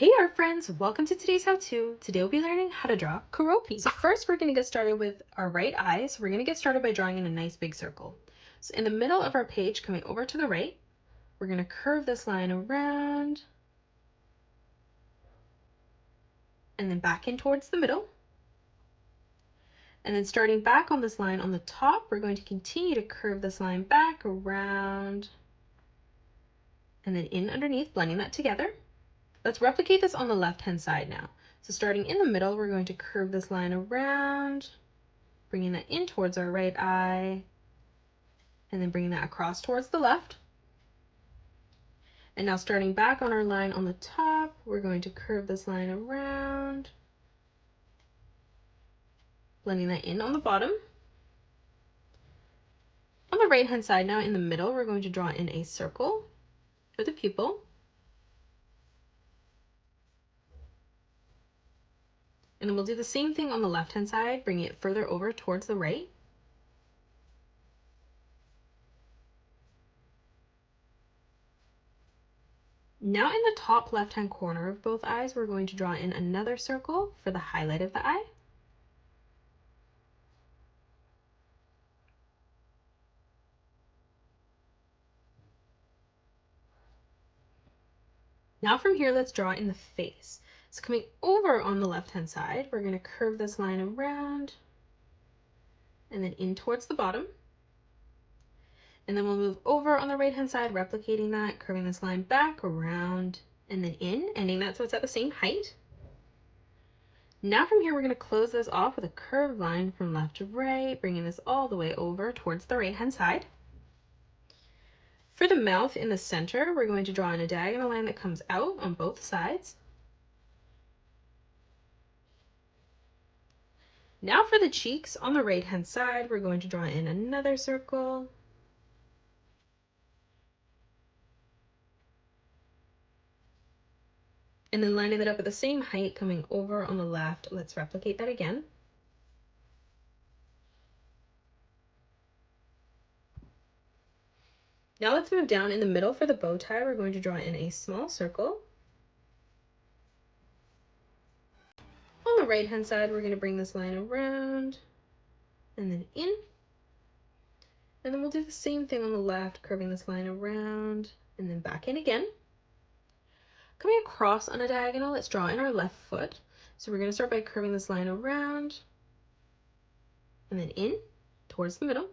Hey art friends, welcome to today's how-to. Today we'll be learning how to draw Keroppi. So first we're going to get started with our right eye. So we're going to get started by drawing in a nice big circle. So in the middle of our page, coming over to the right, we're going to curve this line around and then back in towards the middle. And then starting back on this line on the top, we're going to continue to curve this line back around and then in underneath, blending that together. Let's replicate this on the left-hand side now. So starting in the middle, we're going to curve this line around, bringing that in towards our right eye, and then bringing that across towards the left. And now starting back on our line on the top, we're going to curve this line around, blending that in on the bottom. On the right-hand side now, in the middle, we're going to draw in a circle for the pupil. And then we'll do the same thing on the left-hand side, bringing it further over towards the right. Now in the top left-hand corner of both eyes, we're going to draw in another circle for the highlight of the eye. Now from here, let's draw in the face. So coming over on the left-hand side, we're going to curve this line around and then in towards the bottom. And then we'll move over on the right-hand side, replicating that, curving this line back around and then in, ending that so it's at the same height. Now from here, we're going to close this off with a curved line from left to right, bringing this all the way over towards the right-hand side. For the mouth in the center, we're going to draw in a diagonal line that comes out on both sides. Now for the cheeks on the right-hand side, we're going to draw in another circle. And then lining it up at the same height, coming over on the left. Let's replicate that again. Now let's move down in the middle for the bow tie. We're going to draw in a small circle. On the right-hand side, we're going to bring this line around and then in. And then we'll do the same thing on the left, curving this line around and then back in again. Coming across on a diagonal, let's draw in our left foot. So we're going to start by curving this line around and then in towards the middle.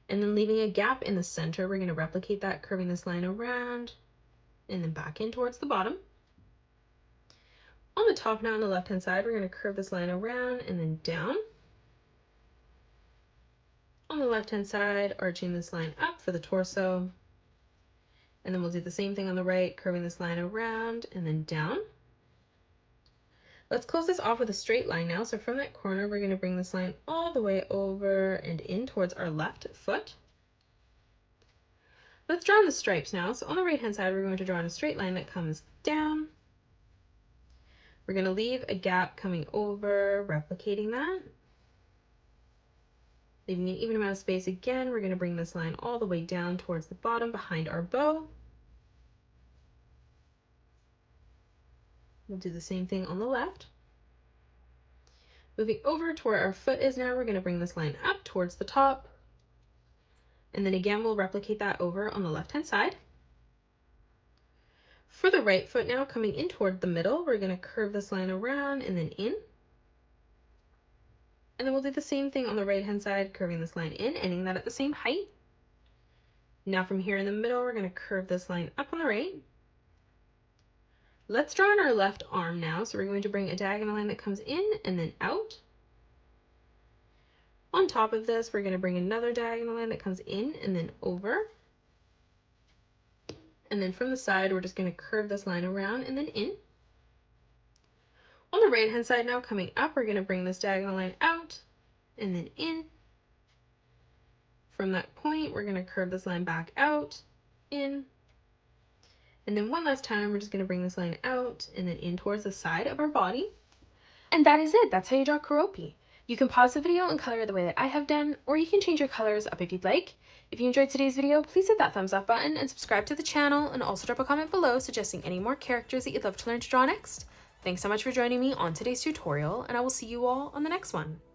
And then leaving a gap in the center, we're going to replicate that, curving this line around and then back in towards the bottom. On the top now on the left-hand side, we're going to curve this line around and then down. On the left-hand side, arching this line up for the torso. And then we'll do the same thing on the right, curving this line around and then down. Let's close this off with a straight line now. So from that corner, we're going to bring this line all the way over and in towards our left foot. Let's draw in the stripes now. So on the right-hand side, we're going to draw in a straight line that comes down. We're going to leave a gap coming over, replicating that. Leaving an even amount of space again, we're going to bring this line all the way down towards the bottom behind our bow. We'll do the same thing on the left. Moving over to where our foot is now, we're going to bring this line up towards the top. And then again, we'll replicate that over on the left-hand side. For the right foot now, coming in toward the middle, we're going to curve this line around and then in. And then we'll do the same thing on the right-hand side, curving this line in, ending that at the same height. Now from here in the middle, we're going to curve this line up on the right. Let's draw in our left arm now. So we're going to bring a diagonal line that comes in and then out. On top of this, we're going to bring another diagonal line that comes in and then over. And then from the side, we're just going to curve this line around and then in. On the right-hand side now, coming up, we're going to bring this diagonal line out and then in. From that point, we're going to curve this line back out, in. And then one last time, we're just going to bring this line out and then in towards the side of our body. And that is it. That's how you draw Keroppi. You can pause the video and color it the way that I have done, or you can change your colors up if you'd like. If you enjoyed today's video, please hit that thumbs up button and subscribe to the channel, and also drop a comment below suggesting any more characters that you'd love to learn to draw next. Thanks so much for joining me on today's tutorial, and I will see you all on the next one.